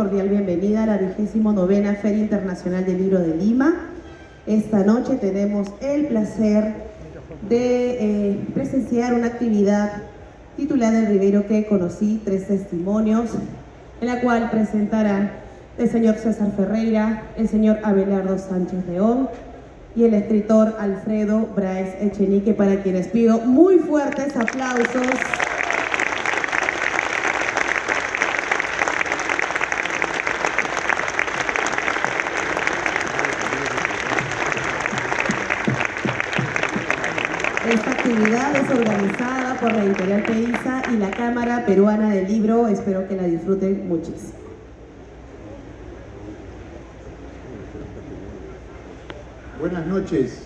cordial bienvenida a la 29ª Feria Internacional del Libro de Lima. Esta noche tenemos el placer de presenciar una actividad titulada El Ribeiro que conocí, 3 testimonios, en la cual presentarán el señor César Ferreira, el señor Abelardo Sánchez León y el escritor Alfredo Bryce Echenique, para quienes pido muy fuertes aplausos. Esta actividad es organizada por la editorial PEISA y la Cámara Peruana del Libro. Espero que la disfruten muchísimo. Buenas noches.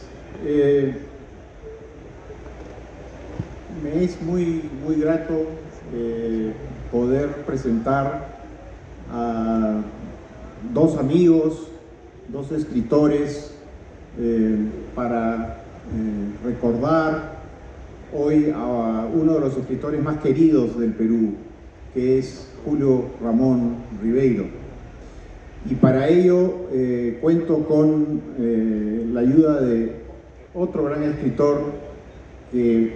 Me es muy grato poder presentar a 2 amigos, 2 escritores, para recordar hoy a uno de los escritores más queridos del Perú, que es Julio Ramón Ribeiro. Y para ello cuento con la ayuda de otro gran escritor que,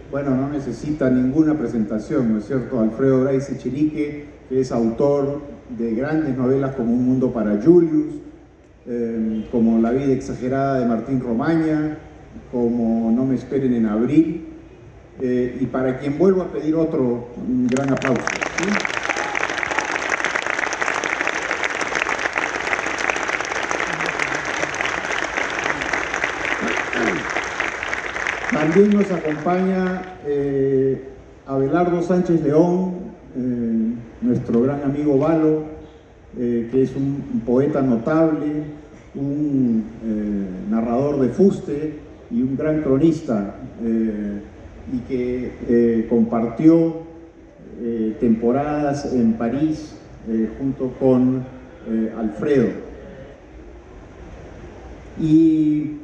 bueno, no necesita ninguna presentación, ¿no es cierto? Alfredo Bryce Echenique, que es autor de grandes novelas como Un Mundo para Julius, como La vida exagerada de Martín Romaña, como No me esperen en abril, y para quien vuelvo a pedir otro gran aplauso, ¿sí? También nos acompaña Abelardo Sánchez León, nuestro gran amigo Valo, que es un poeta notable, un narrador de fuste y un gran cronista, y que compartió temporadas en París junto con Alfredo. Y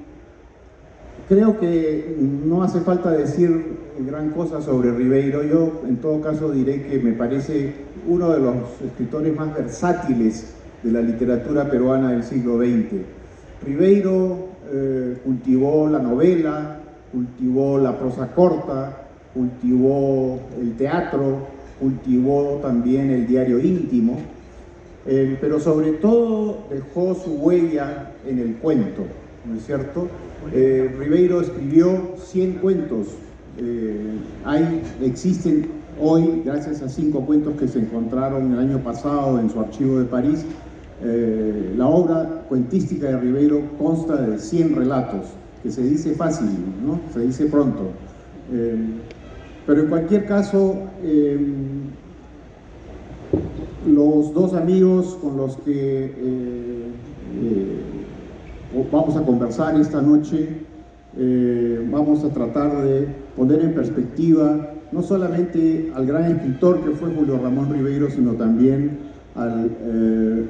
creo que no hace falta decir gran cosa sobre Ribeiro. Yo, en todo caso, diré que me parece uno de los escritores más versátiles de la literatura peruana del siglo XX. Ribeiro cultivó la novela, cultivó la prosa corta, cultivó el teatro, cultivó también el diario íntimo, pero sobre todo dejó su huella en el cuento, ¿no es cierto? Ribeiro escribió 100 cuentos. Existen hoy, gracias a 5 cuentos que se encontraron el año pasado en su archivo de París, la obra cuentística de Ribeiro consta de 100 relatos, que se dice fácil, ¿no? Se dice pronto. Pero en cualquier caso, los 2 amigos con los que vamos a conversar esta noche, vamos a tratar de poner en perspectiva no solamente al gran escritor que fue Julio Ramón Ribeiro, sino también al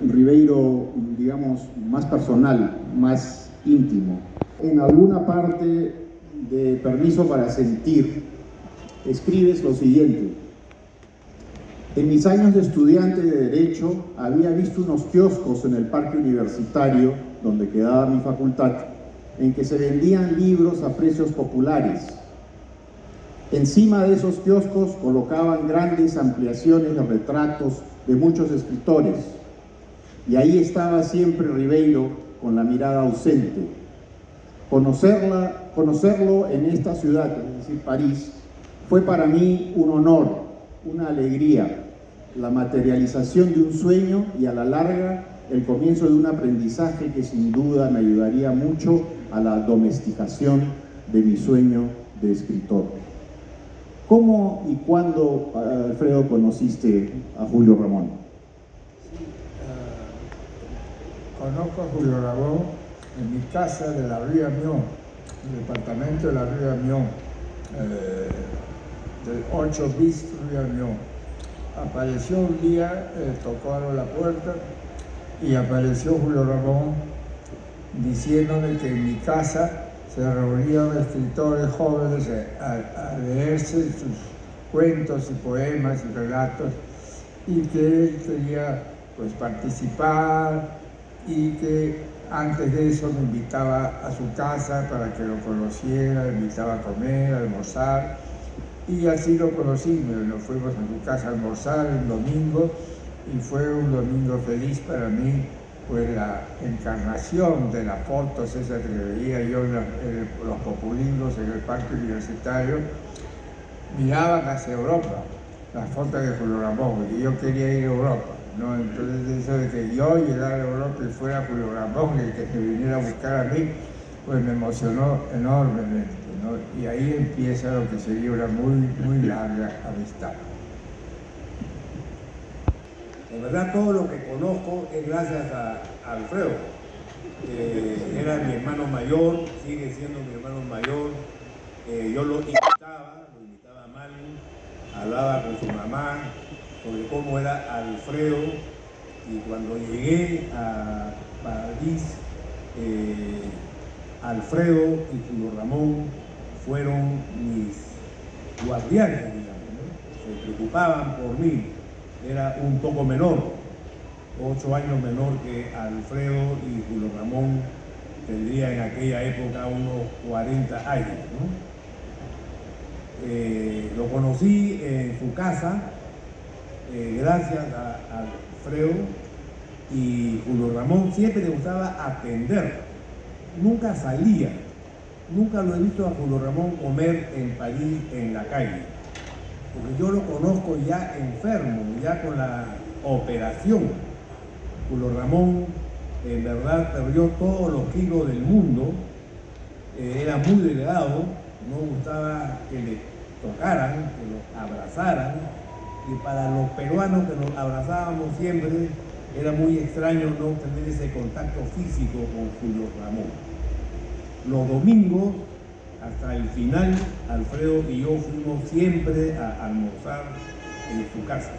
Ribeiro, digamos, más personal, más íntimo. En alguna parte de Permiso para Sentir, escribes lo siguiente: en mis años de estudiante de Derecho había visto unos kioscos en el parque universitario, donde quedaba mi facultad, en que se vendían libros a precios populares. Encima de esos kioscos colocaban grandes ampliaciones de retratos de muchos escritores, y ahí estaba siempre Ribeiro con la mirada ausente. Conocerlo en esta ciudad, es decir, París, fue para mí un honor, una alegría, la materialización de un sueño y a la larga el comienzo de un aprendizaje que sin duda me ayudaría mucho a la domesticación de mi sueño de escritor. ¿Cómo y cuándo, Alfredo, conociste a Julio Ramón? Sí, conozco a Julio Ramón en mi casa de la Ría Mión, el departamento de la Ría Mión, del 8 bis Ría Mión. Apareció un día, tocaron la puerta y apareció Julio Ramón diciéndome que en mi casa se reunían escritores jóvenes a leerse sus cuentos y poemas y relatos, y que él quería pues participar, y que antes de eso me invitaba a su casa para que lo conociera, me invitaba a comer, a almorzar, y así lo conocí. Nos fuimos a su casa a almorzar un domingo y fue un domingo feliz para mí, pues la encarnación de las fotos esas que veía yo en los populingos en el parque universitario, miraban hacia Europa, las fotos de Julio Ramón, y yo quería ir a Europa, ¿no? Entonces eso de que yo llegara a Europa y fuera Julio Ramón el que me viniera a buscar a mí, pues me emocionó enormemente, ¿no? Y ahí empieza lo que sería una muy larga amistad. En verdad todo lo que conozco es gracias a Alfredo. Era mi hermano mayor, sigue siendo mi hermano mayor. Yo lo invitaba a Manu, hablaba con su mamá sobre cómo era Alfredo, y cuando llegué a París, Alfredo y Julio Ramón fueron mis guardianes, digamos, ¿no? Se preocupaban por mí. Era un poco menor, 8 años menor que Alfredo, y Julio Ramón tendría en aquella época unos 40 años, ¿no? Lo conocí en su casa, gracias a Alfredo, y Julio Ramón siempre le gustaba atender, nunca salía, nunca lo he visto a Julio Ramón comer en París en la calle. Porque yo lo conozco ya enfermo, ya con la operación. Julio Ramón en verdad perdió todos los kilos del mundo, era muy delgado, no gustaba que le tocaran, que lo abrazaran, y para los peruanos que nos abrazábamos siempre, era muy extraño no tener ese contacto físico con Julio Ramón. Los domingos, hasta el final, Alfredo y yo fuimos siempre a almorzar en su casa.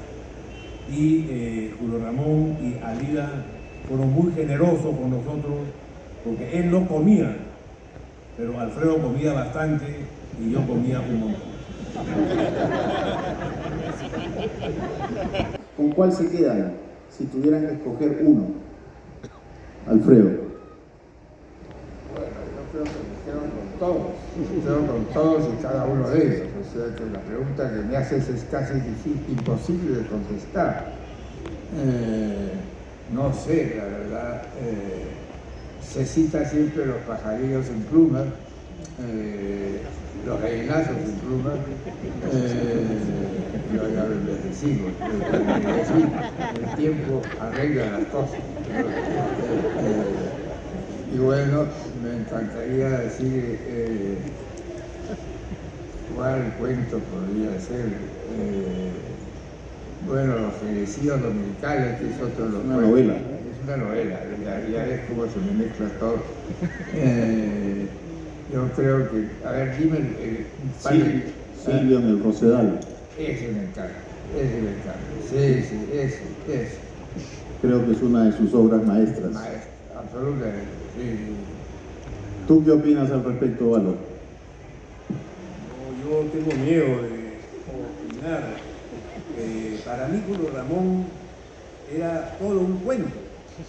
Y Julio Ramón y Alida fueron muy generosos con nosotros, porque él no comía, pero Alfredo comía bastante y yo comía un montón. ¿Con cuál se quedan si tuvieran que escoger uno? Alfredo. Creo que me quedo con todos y cada uno de ellos. O sea que la pregunta que me haces es casi imposible de contestar. No sé, la verdad. Se cita siempre los pajarillos en plumas, los gallinazos en plumas, ya lo envejecimos. El tiempo arregla las cosas. Y bueno, me encantaría decir cuál cuento podría ser. Bueno, Los Fenecidos Dominicales, que es otro de los una novela. Es una novela, ya es como se me mezcla todo. Yo creo que, a ver, dime Silvio en el Rosedal. Ese me encanta, sí, ese. Creo que es una de sus obras maestras. Maestro, absolutamente, sí. ¿Tú qué opinas al respecto, Valo? No, yo tengo miedo de opinar. Para mí Julio Ramón era todo un cuento.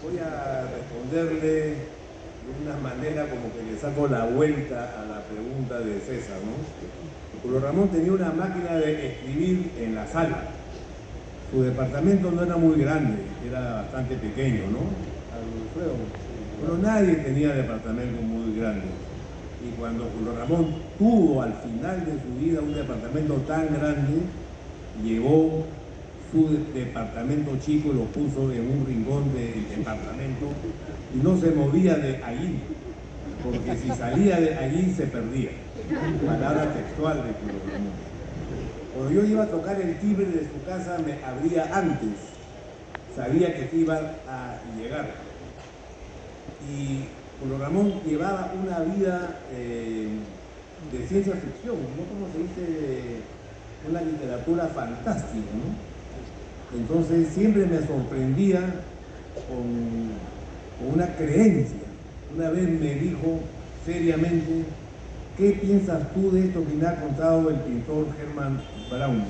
Voy a responderle de una manera como que le saco la vuelta a la pregunta de César, ¿no? Julio Ramón tenía una máquina de escribir en la sala. Su departamento no era muy grande, era bastante pequeño, ¿no? Alfredo. Pero nadie tenía departamento muy grande. Y cuando Julio Ramón tuvo al final de su vida un departamento tan grande, llevó su departamento chico y lo puso en un rincón del departamento y no se movía de allí, porque si salía de allí se perdía. Palabra textual de Julio Ramón. Cuando yo iba a tocar el timbre de su casa, me abría antes, sabía que iba a llegar. Y Julio Ramón llevaba una vida de ciencia ficción, ¿no? Como se dice, una literatura fantástica, ¿no? Entonces siempre me sorprendía con una creencia. Una vez me dijo seriamente: ¿qué piensas tú de esto que me ha contado el pintor Hermann Braun?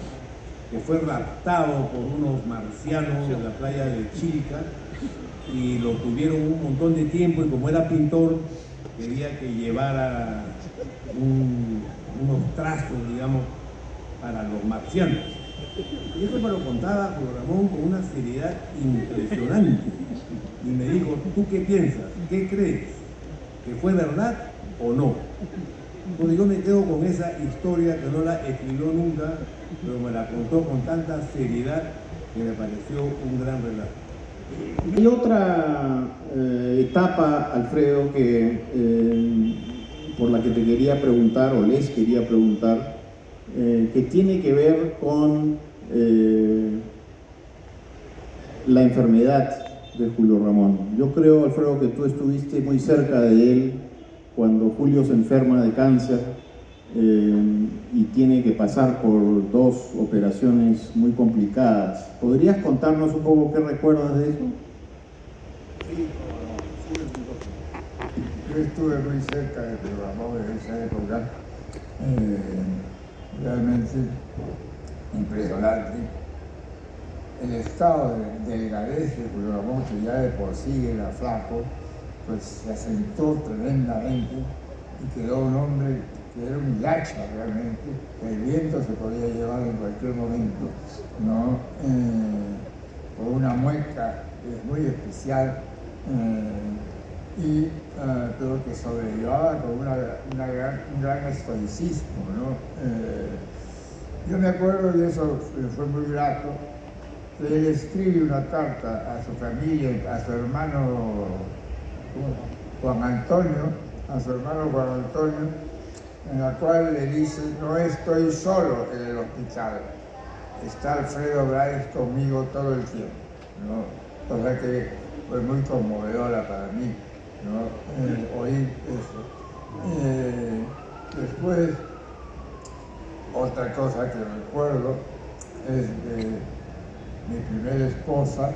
que fue raptado por unos marcianos en la playa de Chilca y lo tuvieron un montón de tiempo y como era pintor quería que llevara unos trazos, digamos, para los marcianos. Y eso me lo contaba Julio Ramón con una seriedad impresionante. Y me dijo, ¿tú qué piensas? ¿Qué crees? ¿Que fue verdad o no? Entonces yo me quedo con esa historia que no la escribió nunca, pero me la contó con tanta seriedad que me pareció un gran relato. Hay otra etapa, Alfredo, por la que te quería preguntar, o les quería preguntar, que tiene que ver con la enfermedad de Julio Ramón. Yo creo, Alfredo, que tú estuviste muy cerca de él cuando Julio se enferma de cáncer y tiene que pasar por 2 operaciones muy complicadas. ¿Podrías contarnos un poco qué recuerdas de eso? Sí, yo estuve muy cerca del Ramón en esa época, realmente impresionante. El estado de delgadez de Julio Ramón, que ya de por sí era flaco, pues se asentó tremendamente y quedó un hombre que era un hacha realmente, que el viento se podía llevar en cualquier momento, ¿no? Con una mueca muy especial, pero que sobrellevaba con un gran estoicismo, ¿no? Yo me acuerdo de eso, fue muy grato, que él escribe una carta a su familia, a su hermano Juan Antonio, en la cual le dice, no estoy solo en el hospital, está Alfredo Bryce conmigo todo el tiempo, ¿no? Cosa que fue muy conmovedora para mí, ¿no? Oír eso. Después, otra cosa que recuerdo es de mi primera esposa,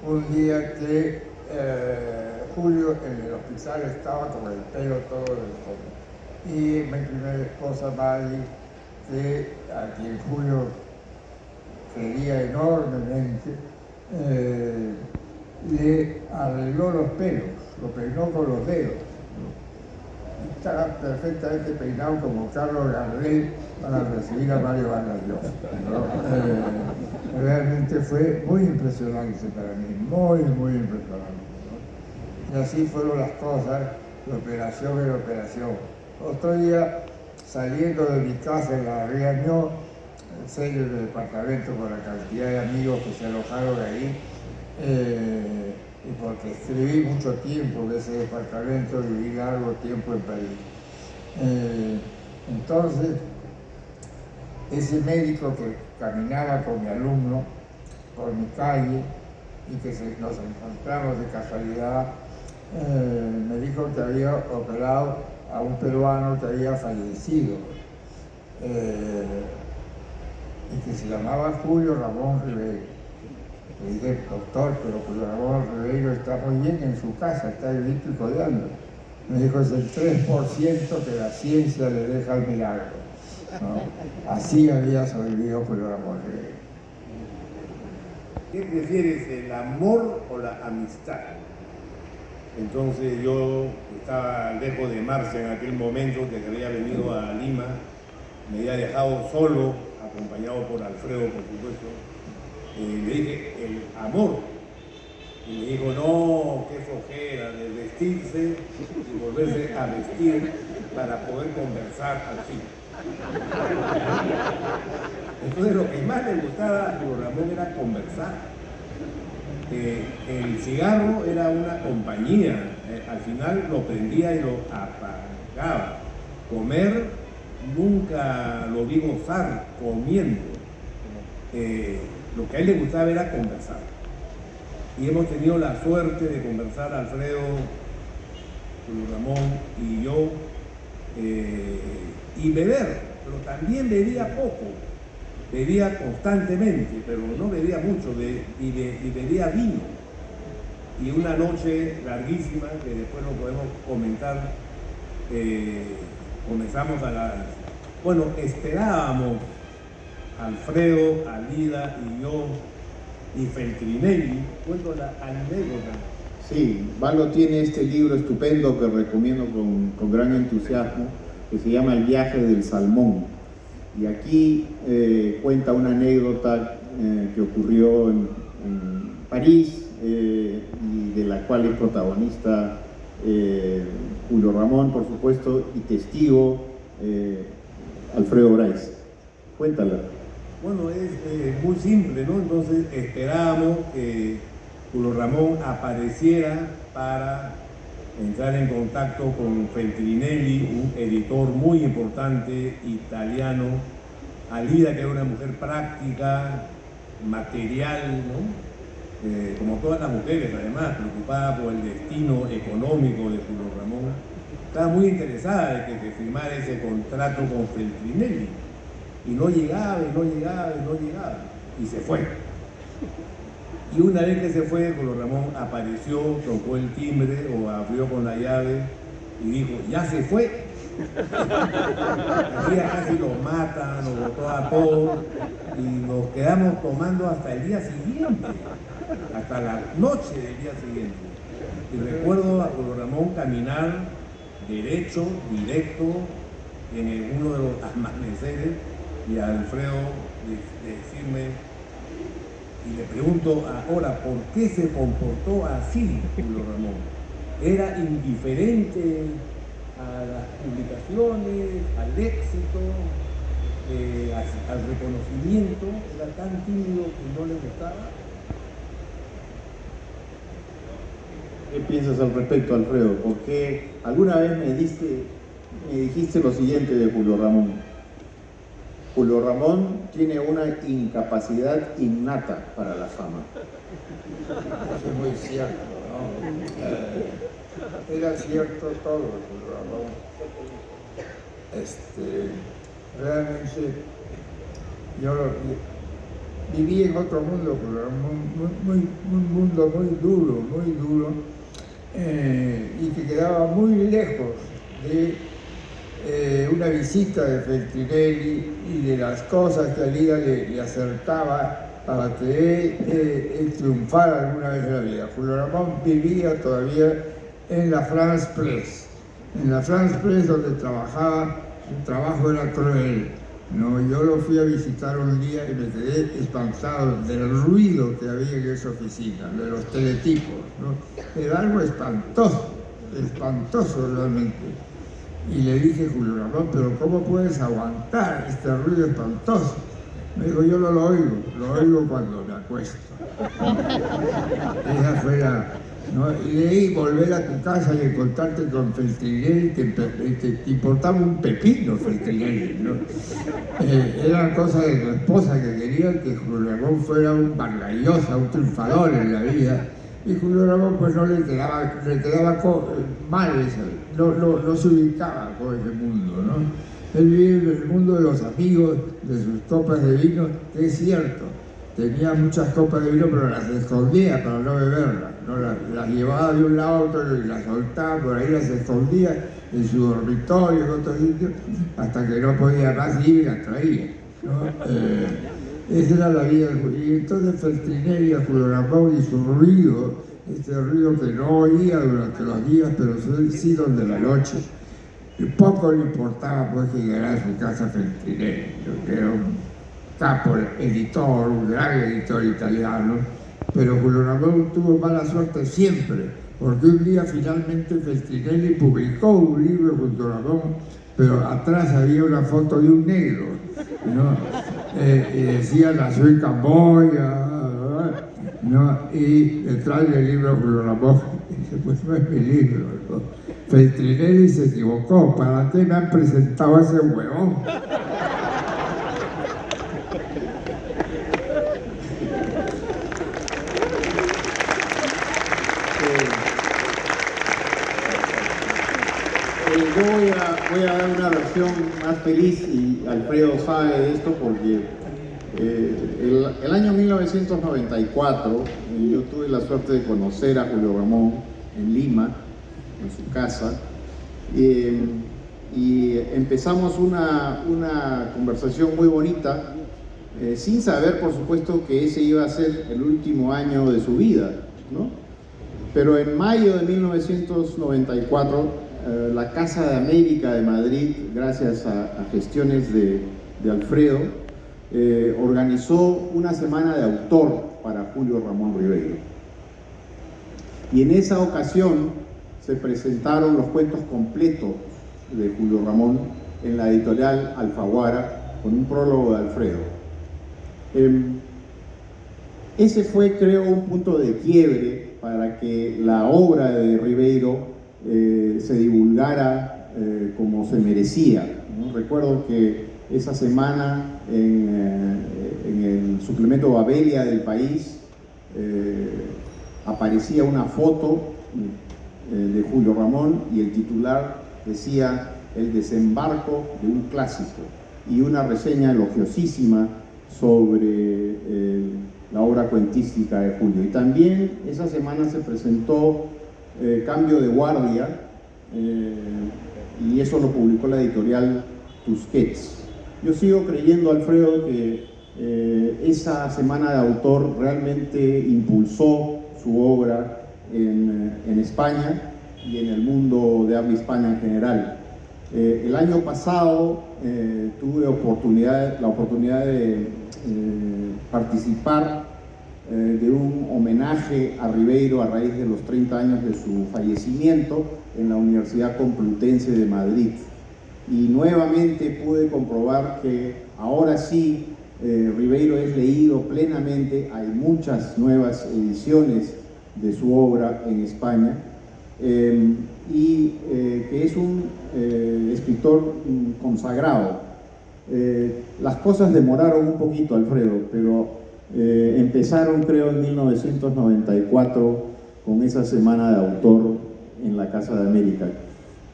un día que Julio en el hospital estaba con el pelo todo descomido. Y mi primera esposa, Mari, a quien Julio quería enormemente, le arregló los pelos, lo peinó con los dedos, ¿no? Estaba perfectamente peinado como Carlos Gardel para recibir a Mario Vargas Llosa, ¿no? Realmente fue muy impresionante para mí, muy, muy impresionante, ¿no? Y así fueron las cosas, de operación en operación. Otro día, saliendo de mi casa en la Riañó, sello del departamento con la cantidad de amigos que se alojaron ahí, y porque escribí mucho tiempo en ese departamento, viví largo tiempo en París. Entonces, ese médico que caminaba con mi alumno por mi calle y que nos encontramos de casualidad, me dijo que había operado a un peruano que había fallecido y que se llamaba Julio Ramón Ribeiro. Le dije, doctor, pero Julio Ramón Ribeiro está muy bien en su casa, está vivito y codeando. Me dijo, es el 3% que la ciencia le deja al milagro, ¿no? Así había sobrevivido Julio Ramón Ribeiro. ¿Qué prefieres, el amor o la amistad? Entonces yo estaba lejos de Marcia en aquel momento, que había venido a Lima, me había dejado solo, acompañado por Alfredo, por supuesto. Le dije, el amor. Y me dijo, no, qué flojera de vestirse y volverse a vestir para poder conversar al fin. Entonces lo que más le gustaba a Julio Ramón era conversar. El cigarro era una compañía, al final lo prendía y lo apagaba. Comer, nunca lo vi gozar comiendo. Lo que a él le gustaba era conversar. Y hemos tenido la suerte de conversar, Alfredo, Julio Ramón y yo, y beber, pero también bebía poco. Bebía constantemente, pero no bebía mucho, y bebía vino. Y una noche larguísima, que después lo podemos comentar, comenzamos esperábamos Alfredo, Alida y yo y Feltrinelli, cuento la anécdota. Sí, Valo tiene este libro estupendo que recomiendo con gran entusiasmo, que se llama El viaje del salmón. Y aquí cuenta una anécdota que ocurrió en París y de la cual es protagonista Julio Ramón, por supuesto, y testigo Alfredo Bryce. Cuéntala. Bueno, es muy simple, ¿no? Entonces esperábamos que Julio Ramón apareciera para entrar en contacto con Feltrinelli, un editor muy importante italiano, Alida, que era una mujer práctica, material, ¿no? Como todas las mujeres, además, preocupada por el destino económico de Julio Ramón, estaba muy interesada de que se firmara ese contrato con Feltrinelli. Y no llegaba, y no llegaba, y no llegaba. Y se fue. Y una vez que se fue, Julio Ramón apareció, tocó el timbre o abrió con la llave y dijo, ya se fue. El día casi nos mata, nos botó a todos y nos quedamos tomando hasta el día siguiente, hasta la noche del día siguiente. Y recuerdo a Julio Ramón caminar derecho, directo, en uno de los amaneceres, y a Alfredo decirme, y le pregunto ahora, ¿por qué se comportó así Julio Ramón? ¿Era indiferente a las publicaciones, al éxito, al reconocimiento? ¿Era tan tímido que no le gustaba? ¿Qué piensas al respecto, Alfredo? Porque alguna vez me dijiste lo siguiente de Julio Ramón. Julio Ramón tiene una incapacidad innata para la fama. Eso es muy cierto, ¿no? Era cierto todo, Julio Ramón. Realmente yo viví en otro mundo, Julio Ramón, un mundo muy duro, y que quedaba muy lejos de una visita de Feltrinelli y de las cosas que Alida le acercaba para que él triunfara alguna vez en la vida. Julio Ramón vivía todavía en la France Press, donde trabajaba, su trabajo era cruel. No, yo lo fui a visitar un día y me quedé espantado del ruido que había en esa oficina, de los teletipos, ¿no? Era algo espantoso realmente. Y le dije, Julio Ramón, pero ¿cómo puedes aguantar este ruido espantoso? Me dijo, yo no lo oigo cuando me acuesto. Esa fue la... ¿no? Y de ahí volver a tu casa y encontrarte con Feltrinelli, te importaba un pepino Feltrinelli, ¿no? Era cosa de tu esposa que quería que Julio Ramón fuera un Vargallosa, un triunfador en la vida. Y Julio Ramón pues no le quedaba mal eso, no se ubicaba con ese mundo, ¿no? Él vive en el mundo de los amigos, de sus copas de vino, que es cierto, tenía muchas copas de vino pero las escondía para no beberlas, ¿no? Las llevaba de un lado a otro y las soltaba, por ahí las escondía en su dormitorio, en otro sitio, hasta que no podía más ir y las traía, ¿no? Esa era la vida de Julio. Y entonces Feltrinelli, a Julio Ramón y su ruido, este ruido que no oía durante los días, pero sí durante la noche. Y poco le importaba pues que llegara a su casa Feltrinelli, que era un capo editor, un gran editor italiano, pero Julio Ramón tuvo mala suerte siempre, porque un día finalmente Feltrinelli publicó un libro junto a Ramón, pero atrás había una foto de un negro, ¿no? Y decía, nació en Camboya, ¿no? Y detrás del libro Julio Ramón dice, pues no es mi libro, ¿no? Feltrinelli se equivocó, ¿para qué me han presentado a ese huevón? Yo voy a dar una versión más feliz y Alfredo sabe de esto porque el año 1994 yo tuve la suerte de conocer a Julio Ramón en Lima, en su casa, y empezamos una conversación muy bonita sin saber, por supuesto, que ese iba a ser el último año de su vida, ¿no? Pero en mayo de 1994, la Casa de América de Madrid, gracias a gestiones de Alfredo, organizó una semana de autor para Julio Ramón Ribeiro. Y en esa ocasión se presentaron los cuentos completos de Julio Ramón en la editorial Alfaguara, con un prólogo de Alfredo. Ese fue, creo, un punto de quiebre para que la obra de Ribeiro se divulgara como se merecía, ¿no? Recuerdo que esa semana en el suplemento Babelia del País aparecía una foto de Julio Ramón y el titular decía "El desembarco de un clásico", y una reseña elogiosísima sobre la obra cuentística de Julio. Y también esa semana se presentó Cambio de Guardia, y eso lo publicó la editorial Tusquets. Yo sigo creyendo, Alfredo, que esa semana de autor realmente impulsó su obra en España y en el mundo de habla hispana en general. El año pasado tuve la oportunidad de participar de un homenaje a Ribeiro a raíz de los 30 años de su fallecimiento en la Universidad Complutense de Madrid. Y nuevamente pude comprobar que ahora sí Ribeiro es leído plenamente. Hay muchas nuevas ediciones de su obra en España, y que es un escritor consagrado. Las cosas demoraron un poquito, Alfredo, pero empezaron, creo, en 1994 con esa semana de autor en la Casa de América.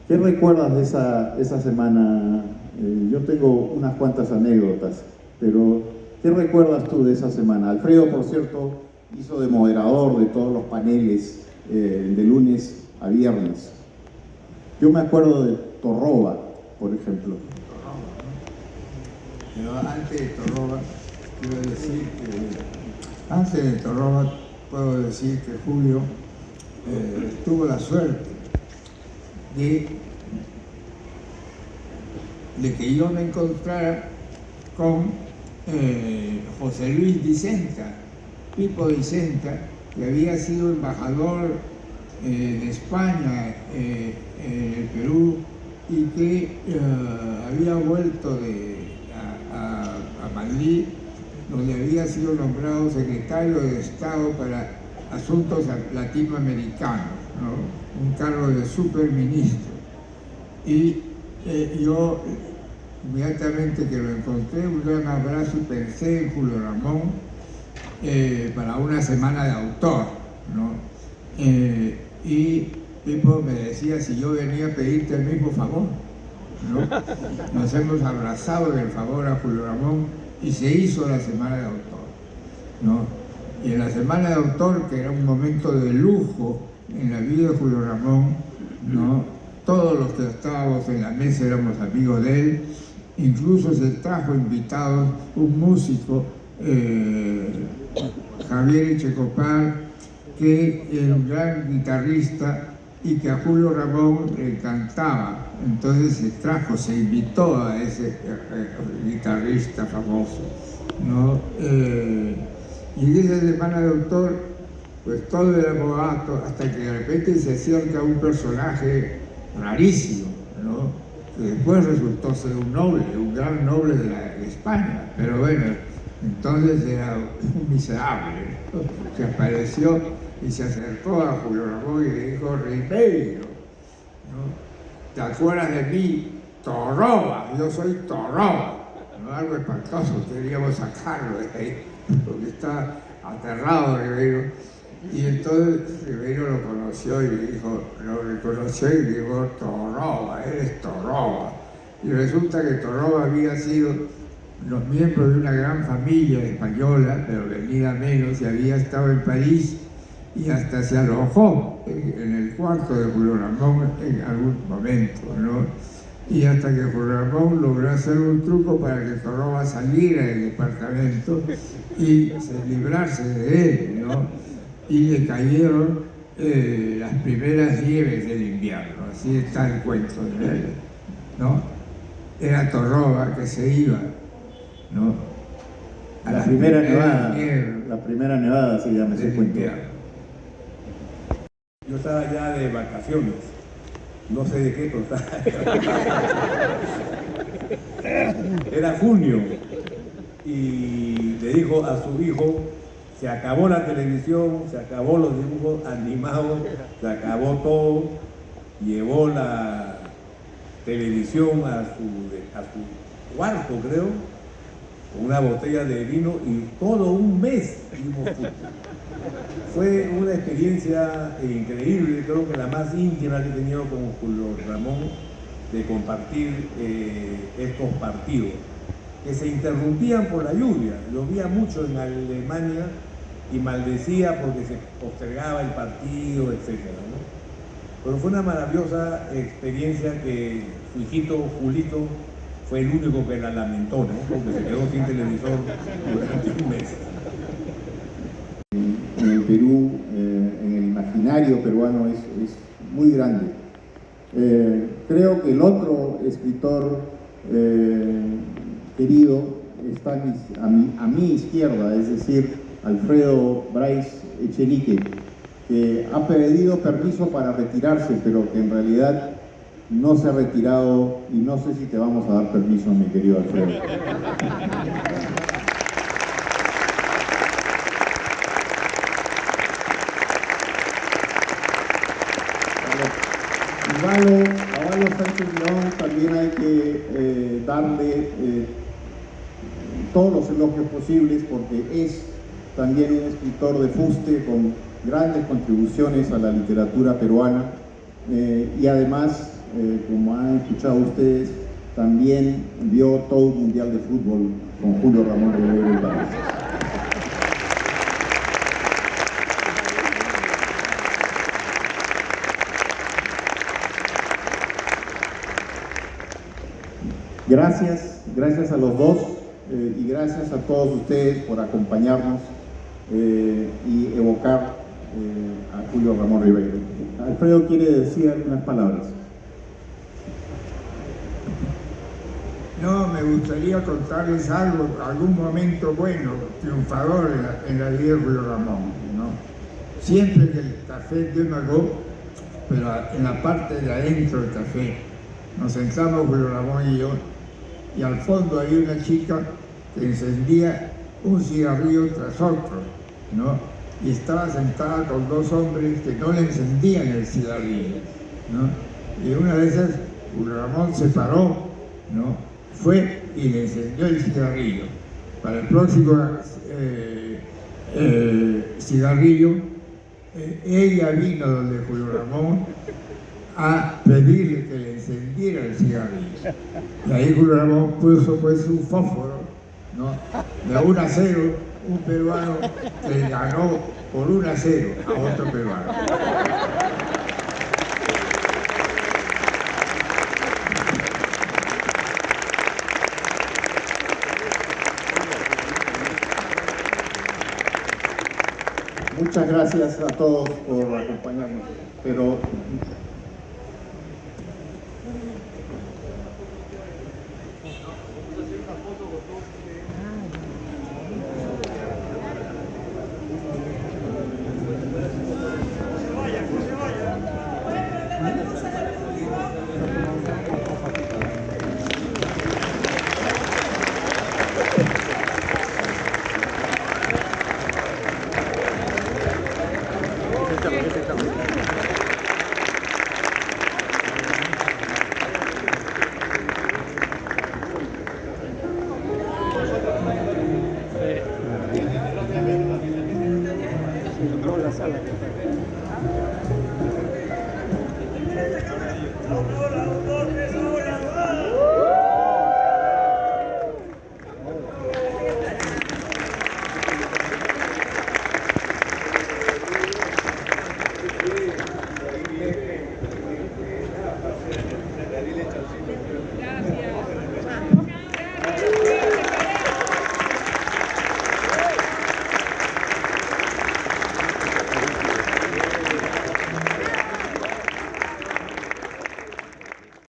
¿Qué recuerdas de esa semana? Yo tengo unas cuantas anécdotas, pero ¿qué recuerdas tú de esa semana? Alfredo, por cierto, hizo de moderador de todos los paneles de lunes a viernes. Yo me acuerdo de Torroba, por ejemplo. Pero antes de Torroba, puedo decir que Julio tuvo la suerte de que yo me encontrara con José Luis Dicenta, Pipo Dicenta, que había sido embajador de España en el Perú y que había vuelto a Madrid, donde había sido nombrado secretario de Estado para Asuntos Latinoamericanos, ¿no? Un cargo de superministro. Y yo, inmediatamente que lo encontré, un gran abrazo y pensé en Julio Ramón para una semana de autor, ¿no? Y Pipo me decía si yo venía a pedirte el mismo favor, ¿no? Nos hemos abrazado en el favor a Julio Ramón y se hizo la semana de autor, ¿no? Y en la semana de autor, que era un momento de lujo en la vida de Julio Ramón, ¿no? Todos los que estábamos en la mesa éramos amigos de él, incluso se trajo invitados un músico, Javier Echecopar, que era un gran guitarrista y que a Julio Ramón le encantaba. Entonces se invitó a ese guitarrista famoso, ¿no? Y en esa semana de autor, pues todo era boato, hasta que de repente se acerca un personaje rarísimo, ¿no? Que después resultó ser un noble, un gran noble de España, pero bueno, entonces era un miserable, ¿no? Que apareció y se acercó a Julio Ramón y le dijo: Ribeiro, ¿no? ¿Te acuerdas de mí? Torroba, yo soy Torroba, ¿no? Algo espantoso, queríamos sacarlo de ahí, porque estaba aterrado Ribeiro. Y entonces Ribeiro lo conoció y le dijo, lo reconoció y le dijo: Torroba, eres Torroba. Y resulta que Torroba había sido los miembros de una gran familia española, pero venida menos, y había estado en París y hasta se alojó en el cuarto de Julio Ramón en algún momento, ¿no? y hasta que Julio Ramón logró hacer un truco para que Torroba saliera del departamento y librarse de él, ¿no? Y le cayeron las primeras nieves del invierno, así está el cuento de él, ¿no? Era Torroba que se iba, ¿no? A La primera nevada, nieve la primera nevada se llama ese del cuento. invierno. Yo estaba ya de vacaciones, no sé de qué, pero estaba... Era junio y le dijo a su hijo, se acabó la televisión, se acabó los dibujos animados, se acabó todo, llevó la televisión a su cuarto, creo, con una botella de vino y todo un mes vimos fútbol. Fue una experiencia increíble, creo que la más íntima que he tenido con Julio Ramón, de compartir estos partidos, que se interrumpían por la lluvia. Llovía mucho en Alemania y maldecía porque se postergaba el partido, etc., ¿no? Pero fue una maravillosa experiencia que su hijito Julito fue el único que la lamentó, ¿no? Porque se quedó sin televisor durante un mes. En el Perú, en el imaginario peruano es muy grande. Creo que el otro escritor querido está a mi izquierda, es decir, Alfredo Bryce Echenique, que ha pedido permiso para retirarse, pero que en realidad no se ha retirado y no sé si te vamos a dar permiso, mi querido Alfredo. A Valo Sánchez León también hay que darle todos los elogios posibles porque es también un escritor de fuste con grandes contribuciones a la literatura peruana y además, como han escuchado ustedes, también vio todo un mundial de fútbol con Julio Ramón Ribeiro y París. Gracias a los dos y gracias a todos ustedes por acompañarnos y evocar a Julio Ramón Ribeiro. Alfredo quiere decir algunas palabras. No, me gustaría contarles algo, algún momento bueno, triunfador en la vida de Julio Ramón, ¿no? Siempre que el café de Mago, pero en la parte de adentro del café, nos sentamos Julio Ramón y yo, y al fondo hay una chica que encendía un cigarrillo tras otro, ¿no? Y estaba sentada con dos hombres que no le encendían el cigarrillo, ¿no? Y una de esas, Julio Ramón se paró, ¿no? Fue y le encendió el cigarrillo. Para el próximo cigarrillo, ella vino donde Julio Ramón a pedirle que le encendiera el cigarrillo. Y ahí Julio Ramón puso pues un fósforo, ¿no? De 1-0, un peruano que ganó por 1-0 a otro peruano. Muchas gracias a todos por acompañarnos, pero